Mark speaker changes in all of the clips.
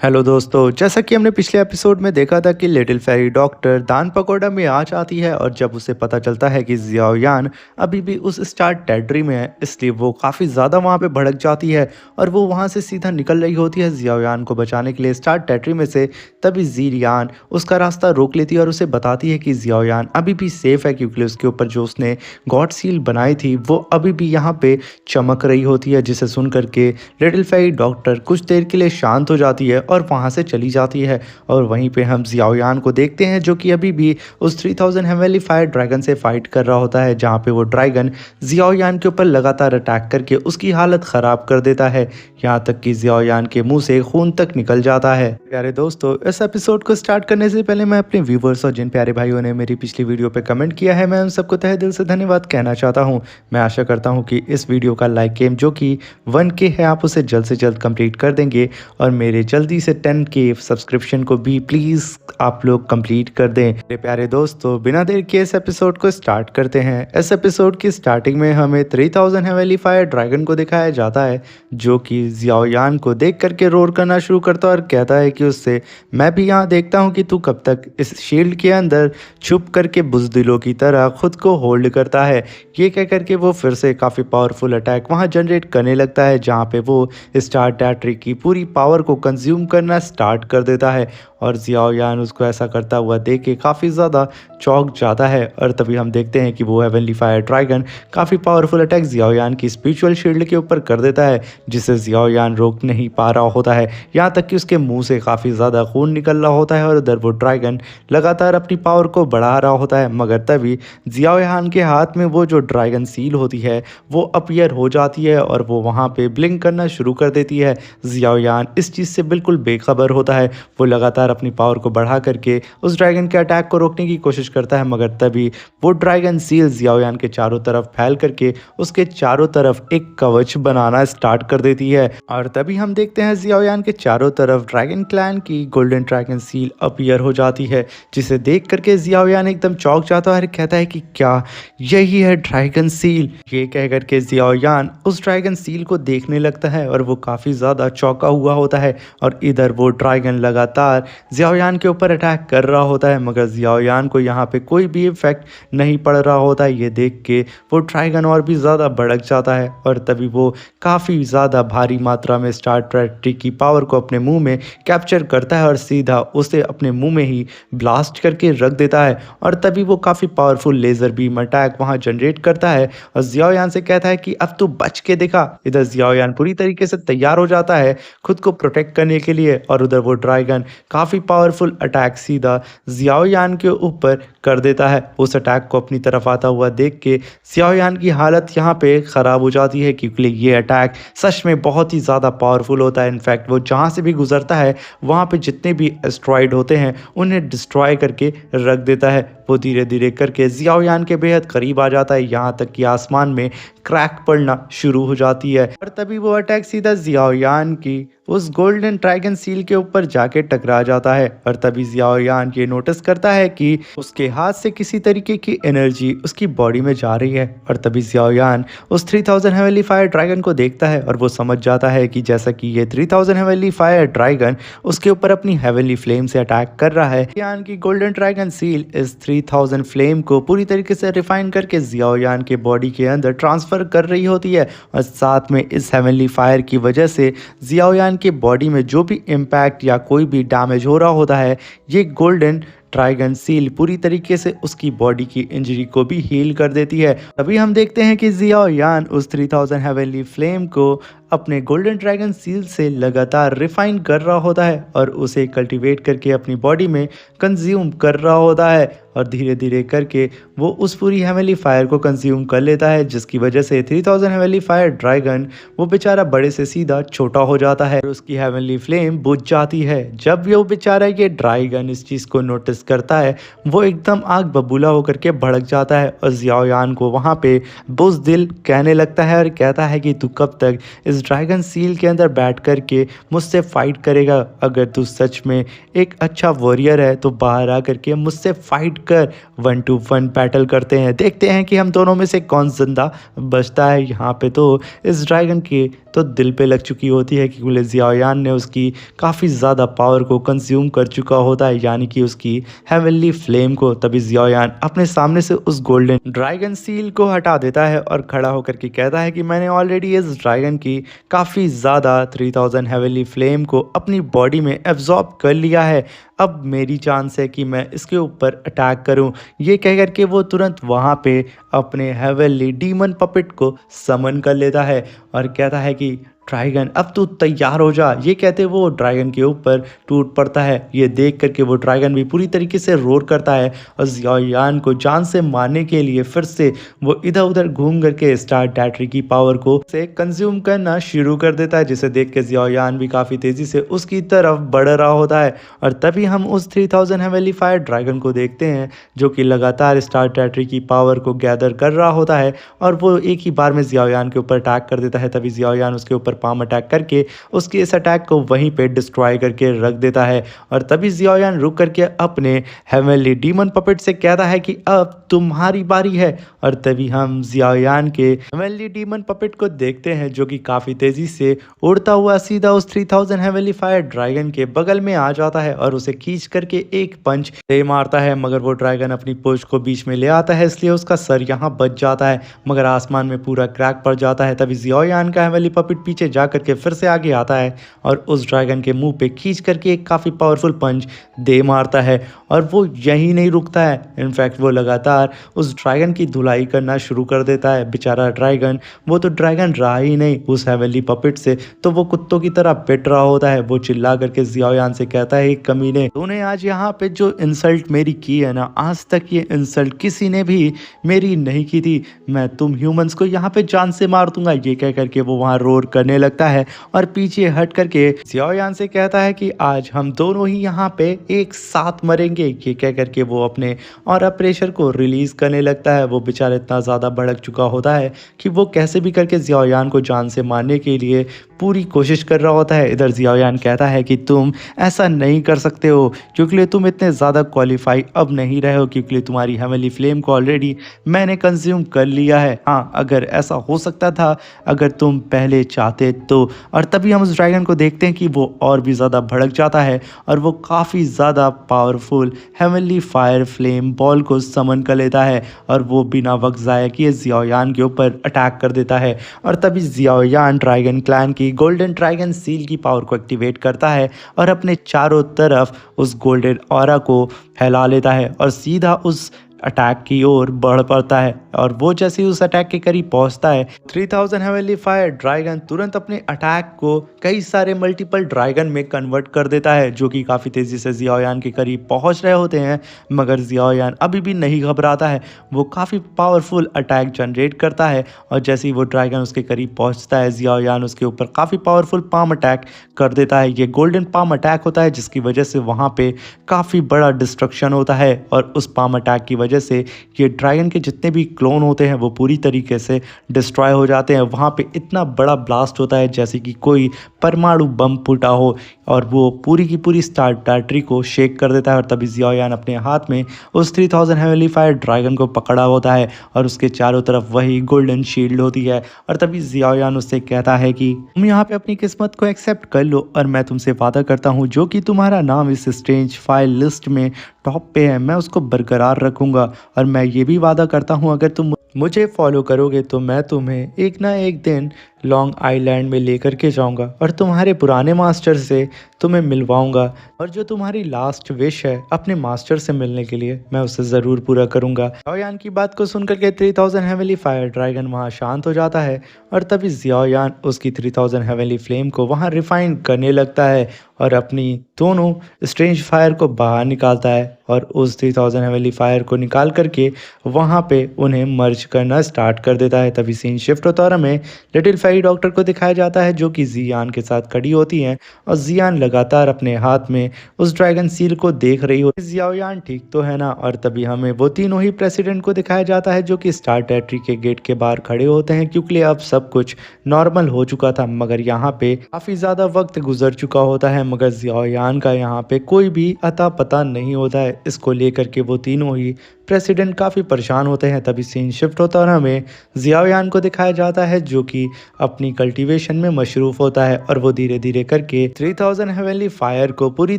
Speaker 1: Hello दोस्तों, जैसा कि हमने पिछले एपिसोड में देखा था कि लिटिल फेरी डॉक्टर दान पकोड़ा में आ जाती है और जब उसे पता चलता है कि जियाओयान अभी भी उस स्टार टेट्री में है, इसलिए वो काफ़ी ज़्यादा वहाँ पे भड़क जाती है और वो वहाँ से सीधा निकल रही होती है जियाओयान को बचाने के लिए स्टार टेट्री में से। तभी जीरियान उसका रास्ता रोक लेती है और उसे बताती है कि जियाओयान अभी भी सेफ़ है क्योंकि उसके ऊपर जो उसने गॉड सील बनाई थी वो अभी भी यहाँ पे चमक रही होती है, जिसे सुन करके लिटिल फेरी डॉक्टर कुछ देर के लिए शांत हो जाती है और वहाँ से चली जाती है। और वहीं पे हम जियाओयान को देखते हैं जो कि अभी भी उस 3000 हेवनली फायर ड्रैगन से फाइट कर रहा होता है, जहाँ पे वो ड्रैगन जियाओयान के ऊपर लगातार अटैक करके उसकी हालत ख़राब कर देता है, यहाँ तक कि जियाओयान के मुंह से खून तक निकल जाता है। प्यारे दोस्तों, इस एपिसोड को स्टार्ट करने से पहले मैं अपने व्यूवर्स और जिन प्यारे भाइयों ने मेरी पिछली वीडियो पे कमेंट किया है, मैं उन सबको तहे दिल से धन्यवाद कहना चाहता हूँ। मैं आशा करता हूँ कि इस वीडियो का लाइक गेम जो कि 1K है, आप उसे जल्द से जल्द कंप्लीट कर देंगे और मेरे जल्दी से 10K सब्सक्रिप्शन को भी प्लीज़ आप लोग कंप्लीट कर दें। मेरे प्यारे दोस्तों, बिना देर के इस एपिसोड को स्टार्ट करते हैं। इस एपिसोड की स्टार्टिंग में हमें 3000 हेवनली फायर ड्रैगन को दिखाया जाता है जो कि जियाओयान को देख करके रोर करना शुरू करता है और कहता है कि उससे, मैं भी यहाँ देखता हूँ कि तू कब तक इस शील्ड के अंदर छुप करके बुज़दिलों की तरह खुद को होल्ड करता है। ये कह करके वो फिर से काफ़ी पावरफुल अटैक वहाँ जनरेट करने लगता है, जहाँ पे वो स्टार टेट्री की पूरी पावर को कंज्यूम करना स्टार्ट कर देता है और जियाओयान उसको ऐसा करता हुआ देख के काफ़ी ज़्यादा चौंक जाता है। और तभी हम देखते हैं कि वो हेवनली फायर ड्रैगन काफ़ी पावरफुल अटैक जियाओयान की स्पिरिचुअल शील्ड के ऊपर कर देता है, जिसे जियाओयान रोक नहीं पा रहा होता है, यहाँ तक कि उसके मुंह से काफ़ी ज़्यादा खून निकल रहा होता है और उधर वो ड्रैगन लगातार अपनी पावर को बढ़ा रहा होता है। मगर तभी जियाओयान के हाथ में वो जो ड्रैगन सील होती है वो अपीयर हो जाती है और वो वहाँ पे ब्लिंक करना शुरू कर देती है। जियाओयान इस चीज़ से बिल्कुल बेखबर होता है, वो लगातार अपनी पावर को बढ़ा करके उस ड्रैगन के अटैक को रोकने की कोशिश करता है, मगर तभी वो ड्रैगन सील जियाओयान के चारों तरफ फैल करके उसके चारों तरफ एक कवच बनाना स्टार्ट कर देती है। और तभी हम देखते हैं जियाओयान के चारों तरफ ड्रैगन क्लैन की गोल्डन ड्रैगन सील अपीयर हो जाती है, जिसे देख करके जियाओयान एकदम चौंक जाता है और कहता है कि क्या यही है ड्रैगन सील। ये कह करके जियाओयान उस ड्रैगन सील को देखने लगता है और वो काफ़ी ज़्यादा चौंका हुआ होता है और इधर वो ड्रैगन लगातार जियाओयान के ऊपर अटैक कर रहा होता है, मगर जियाओयान को यहाँ पे कोई भी इफेक्ट नहीं पड़ रहा होता है। ये देख के वो ड्रैगन और भी ज़्यादा भड़क जाता है और तभी वो काफ़ी ज़्यादा भारी मात्रा में स्टार टेट्री की पावर को अपने मुंह में कैप्चर करता है और सीधा उसे अपने मुंह में ही ब्लास्ट करके रख देता है। और तभी वो काफ़ी पावरफुल लेज़र बीम अटैक वहाँ जनरेट करता है और जियाओयान से कहता है कि अब तू बच के दिखा। इधर जियाओयान पूरी तरीके से तैयार हो जाता है खुद को प्रोटेक्ट करने के लिए और उधर वो ड्रैगन काफ़ी पावरफुल अटैक सीधा जियाओयान के ऊपर कर देता है। उस अटैक को अपनी तरफ आता हुआ देख के जियाओयान की हालत यहाँ पे ख़राब हो जाती है, क्योंकि ये अटैक सच में बहुत ही ज़्यादा पावरफुल होता है। इनफैक्ट वो जहाँ से भी गुजरता है वहाँ पे जितने भी एस्ट्रॉयड होते हैं उन्हें डिस्ट्रॉय करके रख देता है। वो धीरे धीरे करके जियाओयान के बेहद करीब आ जाता है, यहाँ तक कि आसमान में क्रैक पड़ना शुरू हो जाती है और तभी वो अटैक सीधा जियाओयान की उस गोल्डन ड्रैगन सील के ऊपर जाके टकरा जाता है। और तभी जियाओयान ये नोटिस करता है कि उसके हाथ से किसी तरीके की एनर्जी उसकी बॉडी में जा रही है और तभी जियाओयान उस 3000 हेवनली फायर ड्रैगन को देखता है और वो समझ जाता है कि जैसा कि ये 3000 हेवनली फायर ड्रैगन उसके ऊपर अपनी हेवनली फ्लेम से अटैक कर रहा है, जियाओयान की गोल्डन ड्रैगन सील इस 3000 फ्लेम को पूरी तरीके से रिफाइन करके जियाओयान के बॉडी के अंदर ट्रांसफर कर रही होती है। और साथ में इस हेवनली फायर की वजह से जियाओयान की बॉडी में जो भी इम्पैक्ट या कोई भी डैमेज हो रहा होता है, ये गोल्डन ड्रैगन सील पूरी तरीके से उसकी बॉडी की इंजरी को भी हील कर देती है। तभी हम देखते हैं कि जियाओयान उस 3000 हेवनली फ्लेम को अपने गोल्डन ड्रैगन सील से लगातार रिफाइन कर रहा होता है और उसे कल्टीवेट करके अपनी बॉडी में कंज्यूम कर रहा होता है और धीरे धीरे करके वो उस पूरी हेवनली फायर को कंज्यूम कर लेता है, जिसकी वजह से 3000 हेवनली फायर ड्रैगन वो बेचारा बड़े से सीधा छोटा हो जाता है और उसकी हेवनली फ्लेम बुझ जाती है। जब वो बेचारा ये ड्रैगन इस चीज़ को नोटिस करता है वो एकदम आग बबूला होकर के भड़क जाता है और जियाओयान को वहाँ पे बुज़दिल कहने लगता है और कहता है कि तू कब तक इस ड्रैगन सील के अंदर बैठ कर के मुझसे फाइट करेगा। अगर तू सच में एक अच्छा वॉरियर है तो बाहर आ करके मुझसे फाइट कर, 1 to 1 बैटल करते हैं, देखते हैं कि हम दोनों में से कौन जिंदा बचता है। यहाँ पे तो इस ड्रैगन के तो दिल पे लग चुकी होती है क्योंकि ज़ियाओयान ने उसकी काफ़ी ज़्यादा पावर को कंज्यूम कर चुका होता है, यानी कि उसकी हेवनली फ्लेम को। तभी ज़ियाओयान अपने सामने से उस गोल्डन ड्रैगन सील को हटा देता है और खड़ा होकर के कहता है कि मैंने ऑलरेडी इस ड्रैगन की काफ़ी ज़्यादा 3000 हेवनली फ्लेम को अपनी बॉडी में एब्जॉर्ब कर लिया है। अब मेरी चांस है कि मैं इसके ऊपर अटैक करूं। ये कह कर के वो तुरंत वहाँ पे अपने हेवनली डीमन पपेट को समन कर लेता है और कहता है कि ड्रैगन अब तू तैयार हो जा। ये कहते वो ड्रैगन के ऊपर टूट पड़ता है। ये देख करके वो ड्रैगन भी पूरी तरीके से रोर करता है और ज़ियाओयान को जान से मारने के लिए फिर से वो इधर उधर घूम करके स्टार टैट्री की पावर को से कंज्यूम करना शुरू कर देता है, जिसे देख के ज़ियाओयान भी काफ़ी तेज़ी से उसकी तरफ बढ़ रहा होता है। और तभी हम उस 3000 हेवनली फायर ड्रैगन को देखते हैं जो कि लगातार स्टार टैट्री की पावर को गैदर कर रहा होता है और वो एक ही बार में ज़ियाओयान के ऊपर अटैक कर देता है। तभी ज़ियाओयान उसके ऊपर पाम अटैक करके उसके इस अटैक को वहीं पे डिस्ट्रॉय करके रख देता है। और तभी ज़ियाओयान रुक करके अपने हेवनली डीमन पपेट से कहता है कि अब तुम्हारी बारी है। और तभी हम ज़ियाओयान के हेवनली डीमन पपेट को देखते हैं जो कि काफ़ी तेज़ी से उड़ता हुआ सीधा उस 3000 हेवनली फायर ड्रैगन के बगल में आ जाता है और उसे खींच करके एक पंच दे मारता है, मगर वो ड्रैगन अपनी पूंछ को बीच में ले आता है, इसलिए उसका सर यहाँ बच जाता है, मगर आसमान में पूरा क्रैक पड़ जाता है। तभी ज़ियाओयान का हेवनली पपेट पीछे जा करके फिर से आगे आता है और उस ड्रैगन के मुंह पे खींच करके एक काफ़ी पावरफुल पंच दे मारता है। और वो यहीं नहीं रुकता है, इनफैक्ट वो लगातार उस ड्रैगन की धुलाई करना शुरू कर देता है। बेचारा ड्रैगन, वो तो ड्रैगन रहा ही नहीं उस हेवनली पपेट से, तो वो कुत्तों की तरह पिट रहा होता है। वो चिल्ला करके ज़ियाओयान से कहता है, कमीने, तूने आज यहाँ पे जो इंसल्ट मेरी की है ना, आज तक ये इंसल्ट किसी ने भी मेरी नहीं की थी। मैं तुम ह्यूमंस को यहाँ पे जान से मार दूंगा। ये कह करके वो वहाँ रोर करने लगता है और पीछे हट करके ज़ियाओयान से कहता है कि आज हम दोनों ही यहाँ पे एक साथ मरेंगे। ये कह करके वो अपने और प्रेशर को रिलीज करने लगता है। वो बेचारा इतना ज़्यादा भड़क चुका होता है कि वो कैसे भी करके ज़ियाओयान को जान से मारने के लिए पूरी कोशिश कर रहा होता है। इधर ज़ियाओयान कहता है कि तुम ऐसा नहीं कर सकते हो क्योंकि तुम इतने ज़्यादा क्वालिफाई अब नहीं रहे हो, क्योंकि तुम्हारी हेवनली फ्लेम को ऑलरेडी मैंने कंज्यूम कर लिया है। हाँ, अगर ऐसा हो सकता था अगर तुम पहले चाहते तो। और तभी हम उस ड्रैगन को देखते हैं कि वो और भी ज़्यादा भड़क जाता है और वो काफ़ी ज़्यादा powerful heavenly fire flame ball को समन कर लेता है और वो बिना वक्त ज़ाया किए ज़ियाओयान के ऊपर अटैक कर देता है। और तभी ज़ियाओयान ड्रैगन क्लैन की गोल्डन ड्रैगन सील की पावर को एक्टिवेट करता है और अपने चारों तरफ उस गोल्डन ऑरा को फैला लेता है और सीधा उस अटैक की ओर बढ़ पड़ता है। और वो जैसे ही उस अटैक के करीब पहुंचता है, 3000 हेवनली फायर ड्रैगन तुरंत अपने अटैक को कई सारे मल्टीपल ड्रैगन में कन्वर्ट कर देता है जो कि काफ़ी तेज़ी से ज़ियाओयान के करीब पहुंच रहे होते हैं। मगर ज़ियाओयान अभी भी नहीं घबराता है, वो काफ़ी पावरफुल अटैक जनरेट करता है और जैसे ही वो ड्रैगन उसके करीब पहुँचता है, ज़ियाओयान उसके ऊपर काफ़ी पावरफुल पाम अटैक कर देता है। ये गोल्डन पाम अटैक होता है जिसकी वजह से वहाँ पे काफ़ी बड़ा डिस्ट्रक्शन होता है और उस पाम अटैक की वजह से ये ड्रैगन के जितने भी क्लोन होते हैं वो पूरी तरीके से डिस्ट्रॉय हो जाते हैं। वहाँ पे इतना बड़ा ब्लास्ट होता है जैसे कि कोई परमाणु बम फूटा हो और वो पूरी की पूरी स्टार टैट्री को शेक कर देता है। और तभी ज़ियाओयान अपने हाथ में उस 3000 हेवनली फायर ड्रैगन को पकड़ा होता है और उसके चारों तरफ वही गोल्डन शील्ड होती है। और तभी ज़ियाओयान उससे कहता है कि तुम यहाँ पे अपनी किस्मत को एक्सेप्ट कर लो और मैं तुमसे वादा करता हूँ जो कि तुम्हारा नाम इस स्ट्रेंज फाइल लिस्ट में टॉप पे है, मैं उसको बरकरार रखूँगा। और मैं ये भी वादा करता हूँ अगर तुम मुझे फॉलो करोगे तो मैं तुम्हें एक ना एक दिन लॉन्ग आइलैंड में लेकर के जाऊंगा और तुम्हारे पुराने मास्टर से तुम्हें मिलवाऊंगा और जो तुम्हारी लास्ट विश है अपने मास्टर से मिलने के लिए, मैं उसे ज़रूर पूरा करूंगा। ज़ियाओयान की बात को सुनकर के 3000 हेवनली फायर ड्रैगन वहाँ शांत हो जाता है और तभी ज़ियाओयान उसकी 3000 हेवनली फ्लेम को वहाँ रिफाइन करने लगता है और अपनी दोनों स्ट्रेंज फायर को बाहर निकालता है और उस 3000 हेवनली फायर को निकाल करके वहाँ पे उन्हें मर्ज करना स्टार्ट कर देता है। तभी सीन शिफ्ट होता और हमें लिटिल फेरी डॉक्टर को दिखाया जाता है जो कि ज़ियान के साथ खड़ी होती हैं और ज़ियान लगातार अपने हाथ में उस ड्रैगन सील को देख रही हो, ज़ियाओयान ठीक तो है ना। और तभी हमें वो तीनों ही प्रेसिडेंट को दिखाया जाता है जो कि स्टार टैट्री के गेट के बाहर खड़े होते हैं क्योंकि अब सब कुछ नॉर्मल हो चुका था। मगर यहाँ पे काफ़ी ज़्यादा वक्त गुजर चुका होता है मगर ज़ियाओयान का यहाँ पे कोई भी अता पता नहीं होता है। इसको लेकर के वो तीनों ही प्रेसिडेंट काफ़ी परेशान होते हैं। तभी सीन शिफ्ट होता है और हमें ज़ियाओयान को दिखाया जाता है जो कि अपनी कल्टीवेशन में मशरूफ़ होता है और वो धीरे-धीरे करके 3000 हेवनली फायर को पूरी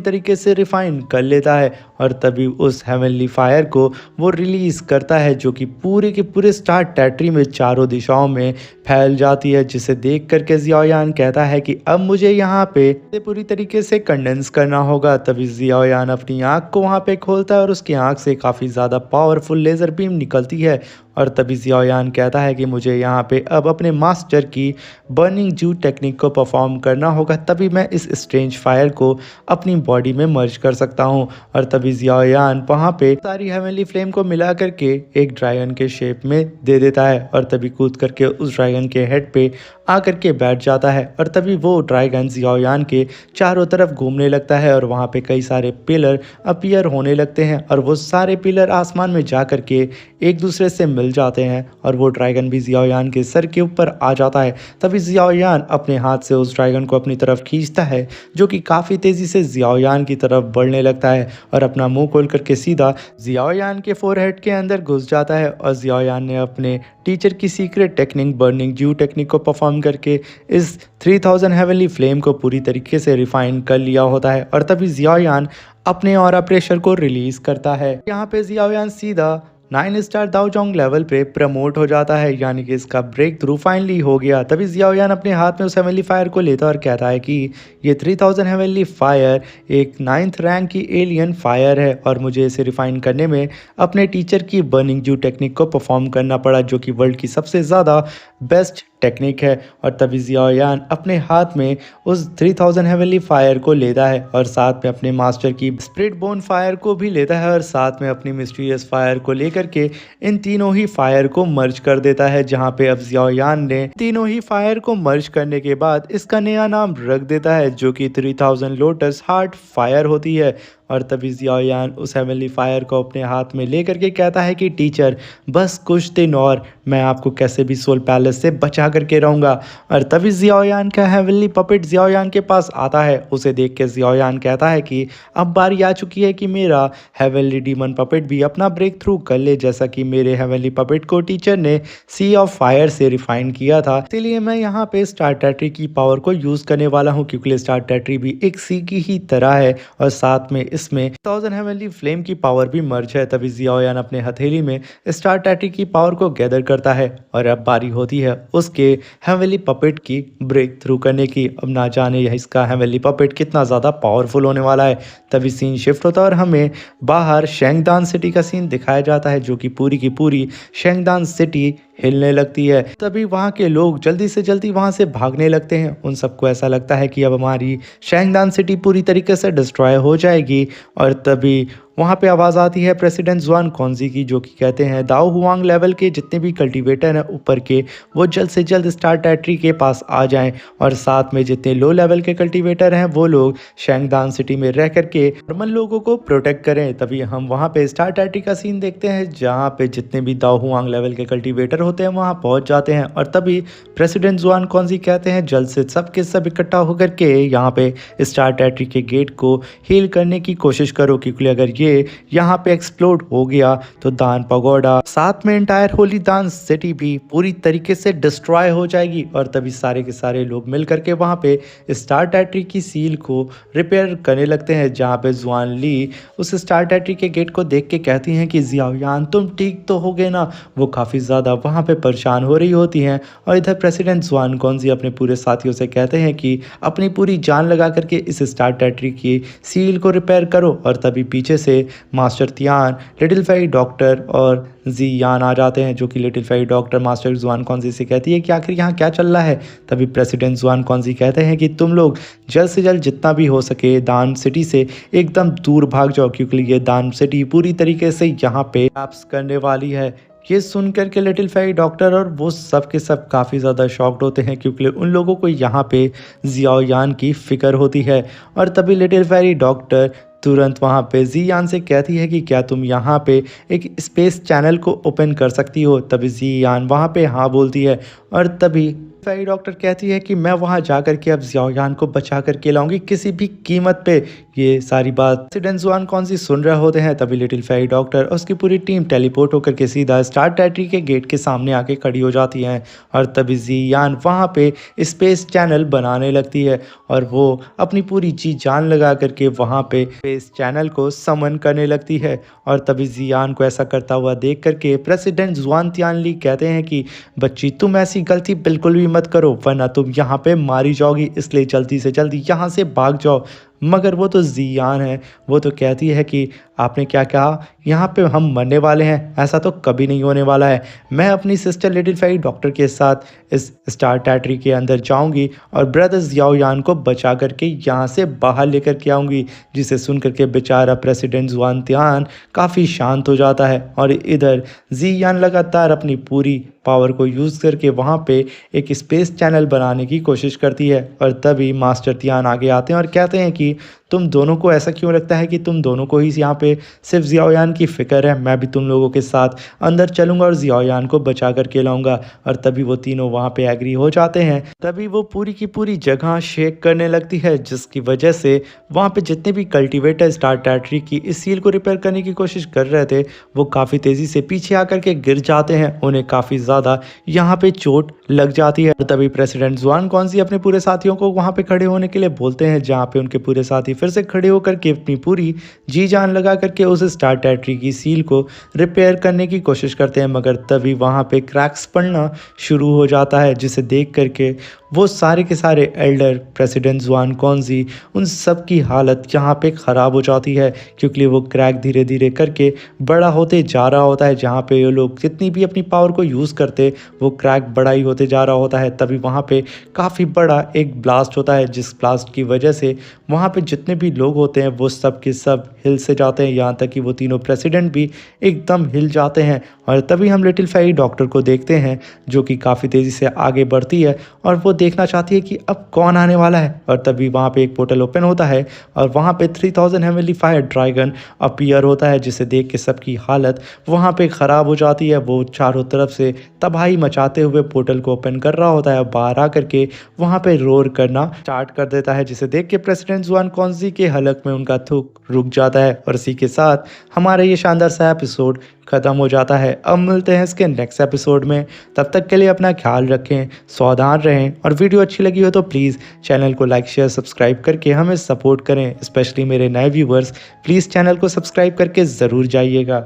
Speaker 1: तरीके से रिफ़ाइन कर लेता है और तभी उस हेवनली फायर को वो रिलीज़ करता है जो कि पूरे के पूरे स्टार टेरिटरी में चारों दिशाओं में फैल जाती है, जिसे देख कर के ज़ियाओयान कहता है कि अब मुझे यहाँ पे इसे पूरी तरीके से कंडेंस करना होगा। तभी ज़ियाओयान अपनी आँख को वहाँ पे खोलता है और उसकी आँख से काफ़ी ज़्यादा पावरफुल लेज़र बीम निकलती है और तभी ज़ियाओयान कहता है कि मुझे यहाँ पे अब अपने मास्टर की बर्निंग जू टेक्निक को परफॉर्म करना होगा, तभी मैं इस स्ट्रेंज फायर को अपनी बॉडी में मर्ज कर सकता हूँ। और तभी ज़ियाओयान वहाँ पे सारी हेवनली फ्लेम को मिला करके एक ड्रैगन के शेप में दे देता है और तभी कूद करके उस ड्रैगन के हेड पे आकर के बैठ जाता है और तभी वो ड्रैगन ज़ियाओयान के चारों तरफ घूमने लगता है और वहाँ पे कई सारे पिलर अपीयर होने लगते हैं और वो सारे पिलर आसमान में जा कर के एक दूसरे से मिल जाते हैं और वो ड्रैगन भी ज़ियाओयान के सर के ऊपर आ जाता है। तभी ज़ियाओयान अपने हाथ से उस ड्रैगन को अपनी तरफ खींचता है जो कि काफ़ी तेज़ी से ज़ियाओयान की तरफ बढ़ने लगता है और अपना मुंह खोल करके सीधा ज़ियाओयान के फोरहेड के अंदर घुस जाता है और ज़ियाओयान ने अपने टीचर की सीक्रेट टेक्निक बर्निंग जू टेक्निक को परफॉर्म करके इस 3000 हेवनली फ्लेम को पूरी तरीके से रिफाइन कर लिया होता है और तभी ज़ियाओयान अपने ऑरा प्रेशर को रिलीज़ करता है। यहाँ पे ज़ियाओयान सीधा 9 स्टार दाओजोंग लेवल पे प्रमोट हो जाता है, यानी कि इसका ब्रेक थ्रू फाइनली हो गया। तभी ज़ियाओयान अपने हाथ में उस हेवनली फायर को लेता है और कहता है कि ये 3000 हेवनली फायर एक 9th रैंक की एलियन फायर है और मुझे इसे रिफाइन करने में अपने टीचर की बर्निंग जू टेक्निक को परफॉर्म करना पड़ा जो कि वर्ल्ड की सबसे ज़्यादा बेस्ट टेक्निक है। और तभी ज़ियाओयान अपने हाथ में उस 3000 हेवनली फायर को लेता है और साथ में अपने मास्टर की स्प्रिट बोन फायर को भी लेता है और साथ में अपनी मिस्टीरियस फायर को लेकर के इन तीनों ही फायर को मर्ज कर देता है। जहां पे अब ज़ियाओयान ने तीनों ही फायर को मर्ज करने के बाद इसका नया नाम रख देता है जो कि 3000 लोटस हार्ट फायर होती है। और तभी ज़ियाओयान उस हेवनली फायर को अपने हाथ में लेकर के कहता है कि टीचर बस कुछ दिन और मैं आपको कैसे भी सोल पैलेस से बचा करके रहूँगा। और तभी ज़ियाओयान का हेवनली पपेट ज़ियाओयान के पास आता है। उसे देख के ज़ियाओयान कहता है कि अब बारी आ चुकी है कि मेरा हेवनली डीमन पपेट भी अपना ब्रेक थ्रू कर ले, जैसा कि मेरे हेवनली पपेट को टीचर ने सी ऑफ फायर से रिफाइन किया था। इसलिए मैं यहाँ पे स्टार टेरिटरी की पावर को यूज़ करने वाला हूँ क्योंकि स्टार टेरिटरी भी एक सी की ही तरह है और साथ में इसमें 1000 हेवनली फ्लेम की पावर भी मर्ज है। तभी ज़ियाओयान अपने हथेली में स्टार टेरिटरी की पावर को गैदर करता है और अब बारी होती है उसके हेवनली पपेट की ब्रेक थ्रू करने की। अब ना जाने यह इसका हेवनली पपेट कितना ज़्यादा पावरफुल होने वाला है। तभी सीन शिफ्ट होता है और हमें बाहर शेंगदान सिटी का सीन दिखाया जाता है जो कि पूरी की पूरी शेंगदान सिटी हिलने लगती है। तभी वहाँ के लोग जल्दी से जल्दी वहाँ से भागने लगते हैं। उन सबको ऐसा लगता है कि अब हमारी शेंगदान सिटी पूरी तरीके से डिस्ट्रॉय हो जाएगी। और तभी वहाँ पे आवाज़ आती है प्रेसिडेंट जुआन कॉन्जी की जो कि कहते हैं दाओ हुआंग लेवल के जितने भी कल्टीवेटर हैं ऊपर के वो जल्द से जल्द स्टार टेरिटरी के पास आ जाएं और साथ में जितने लो लेवल के कल्टीवेटर हैं वो लोग शेंगदान सिटी में रह करके नॉर्मल लोगों को प्रोटेक्ट करें। तभी हम वहाँ पे स्टार टेरिटरी का सीन देखते हैं जहाँ पे जितने भी दाओ हुआंग लेवल के कल्टीवेटर होते हैं वहाँ पहुँच जाते हैं और तभी प्रेसिडेंट जुआन कॉन्जी कहते हैं जल्द से सब के सब इकट्ठा होकर के यहाँ पे स्टार टेरिटरी के गेट को हील करने की कोशिश करो क्योंकि अगर ये यहाँ पे एक्सप्लोड हो गया तो दान पगोडा साथ में एंटायर होली दान सिटी भी पूरी तरीके से डिस्ट्रॉय हो जाएगी। और तभी सारे के सारे लोग मिल करके वहाँ पे स्टार टेरिटरी की सील को रिपेयर करने लगते हैं जहाँ पे जुआन ली उस स्टार टेरिटरी के गेट को देख के कहती हैं कि ज़ियाओयान तुम ठीक तो हो गए ना। वो काफ़ी ज़्यादा वहाँ पे परेशान हो रही होती हैं और इधर प्रेसिडेंट जुआन कॉन्जी अपने पूरे साथियों से कहते हैं कि अपनी पूरी जान लगा करके इस स्टार टेरिटरी की सील को रिपेयर करो। और तभी पीछे से master Tian, little fairy doctor और ज़ियान आ जाते हैं जो कि लिटिल फेरी डॉक्टर मास्टर जुआन कॉन्जी से कहती है कि आखिर यहाँ क्या चल रहा है। तभी प्रेसिडेंट जुआन कॉन्जी कहते हैं कि तुम लोग जल्द से जल्द जितना भी हो सके दान सिटी से एकदम दूर भाग जाओ क्योंकि ये दान सिटी पूरी तरीके से यहाँ पे कोलैप्स करने वाली है। ये सुनकर के लिटिल फेरी डॉक्टर और वो सब के सब काफ़ी ज़्यादा शॉक्ड होते हैं क्योंकि उन लोगों को यहाँ पे ज़ियाओयान की फ़िक्र होती है। और तभी लिटिल फेरी डॉक्टर तुरंत वहाँ पे ज़ियान से कहती है कि क्या तुम यहाँ पे एक स्पेस चैनल को ओपन कर सकती हो। तभी ज़ियान वहाँ पे हाँ बोलती है और तभी फेरी डॉक्टर कहती है कि मैं वहां जाकर के अब जियाओयान को बचा करके लाऊंगी किसी भी कीमत पे। ये सारी बात प्रेसिडेंट जुआन कौनसी सुन रहे होते हैं, तभी लिटिल फेरी डॉक्टर और उसकी पूरी टीम टेलीपोर्ट होकर के सीधा स्टार टेरिटरी के गेट के सामने आके खड़ी हो जाती हैं। और तभी जियान वहां पे स्पेस चैनल बनाने लगती है और वो अपनी पूरी जी जान लगा करके वहां पे स्पेस चैनल को समन करने लगती है। और तभी जियान को ऐसा करता हुआ देख करके प्रेसिडेंट जुआन तियानली कहते हैं कि बच्ची, तुम ऐसी गलती बिल्कुल भी मत करो वरना तुम यहाँ पे मारी जाओगी, इसलिए जल्दी से जल्दी यहाँ से भाग जाओ। मगर वो तो जियान है, वो तो कहती है कि आपने क्या कहा, यहाँ पे हम मरने वाले हैं? ऐसा तो कभी नहीं होने वाला है। मैं अपनी सिस्टर लिटिल फेरी डॉक्टर के साथ इस स्टार टेरिटरी के अंदर जाऊंगी और ब्रदर जियाओयान को बचा करके यहाँ से बाहर लेकर के आऊँगी। जिसे सुन करके बेचारा प्रेसिडेंट जुआन तियान काफ़ी शांत हो जाता है। और इधर जियान लगातार अपनी पूरी पावर को यूज़ करके वहाँ पे एक स्पेस चैनल बनाने की कोशिश करती है। और तभी मास्टर तियान आगे आते हैं और कहते हैं कि तुम दोनों को ऐसा क्यों लगता है कि तुम दोनों को ही यहाँ पे सिर्फ जियाओयान की फ़िक्र है? मैं भी तुम लोगों के साथ अंदर चलूँगा और जियाओयान को बचा करके लाऊंगा। और तभी वो तीनों वहाँ पे एग्री हो जाते हैं। तभी वो पूरी की पूरी जगह शेक करने लगती है, जिसकी वजह से वहाँ पे जितने भी कल्टिवेटर स्टार टेरिटरी की इस सील को रिपेयर करने की कोशिश कर रहे थे वो काफ़ी तेज़ी से पीछे आकर के गिर जाते हैं। उन्हें काफ़ी ज़्यादा यहाँ पे चोट लग जाती है। तभी प्रेसिडेंट जुआन कौनसी अपने पूरे साथियों को वहाँ पे खड़े होने के लिए बोलते हैं, जहाँ पे उनके पूरे साथी फिर से खड़े होकर के अपनी पूरी जी जान लगा करके उस स्टार टेरिटरी की सील को रिपेयर करने की कोशिश करते हैं। मगर तभी वहाँ पे क्रैक्स पड़ना शुरू हो जाता है, जिसे देख करके वो सारे के सारे एल्डर प्रेसिडेंट जुआन कौनसी उन सब की हालत यहाँ पे ख़राब हो जाती है, क्योंकि वो क्रैक धीरे धीरे करके बड़ा होते जा रहा होता है। जहाँ पे ये लोग जितनी भी अपनी पावर को यूज़ करते वो क्रैक बड़ा ही होते जा रहा होता है। तभी वहाँ पे काफ़ी बड़ा एक ब्लास्ट होता है, जिस ब्लास्ट की वजह से वहाँ पे जितने भी लोग होते हैं वो सब के सब हिल से जाते हैं, यहाँ तक कि वो तीनों प्रेसिडेंट भी एकदम हिल जाते हैं। और तभी हम लिटिल फेरी डॉक्टर को देखते हैं, जो कि काफ़ी तेज़ी से आगे बढ़ती है और वो देखना चाहती है कि अब कौन आने वाला है। और तभी वहाँ पे एक पोर्टल ओपन होता है और वहाँ पे 3000 हेवनली फायर ड्रैगन अपीयर होता है, जिसे देख के सबकी हालत वहाँ पे ख़राब हो जाती है। वो चारों तरफ से तबाही मचाते हुए पोर्टल को ओपन कर रहा होता है, बाहर आकर के वहाँ पे रोर करना स्टार्ट कर देता है, जिसे देख के प्रेसिडेंट जुआन कौनसी के हलक में उनका थूक रुक जाता है। और इसी के साथ हमारा ये शानदार सा एपिसोड ख़त्म हो जाता है। अब मिलते हैं इसके नेक्स्ट एपिसोड में, तब तक के लिए अपना ख्याल रखें, सावधान रहें। और वीडियो अच्छी लगी हो तो प्लीज़ चैनल को लाइक शेयर सब्सक्राइब करके हमें सपोर्ट करें। स्पेशली मेरे नए व्यूवर्स, प्लीज़ चैनल को सब्सक्राइब करके ज़रूर जाइएगा।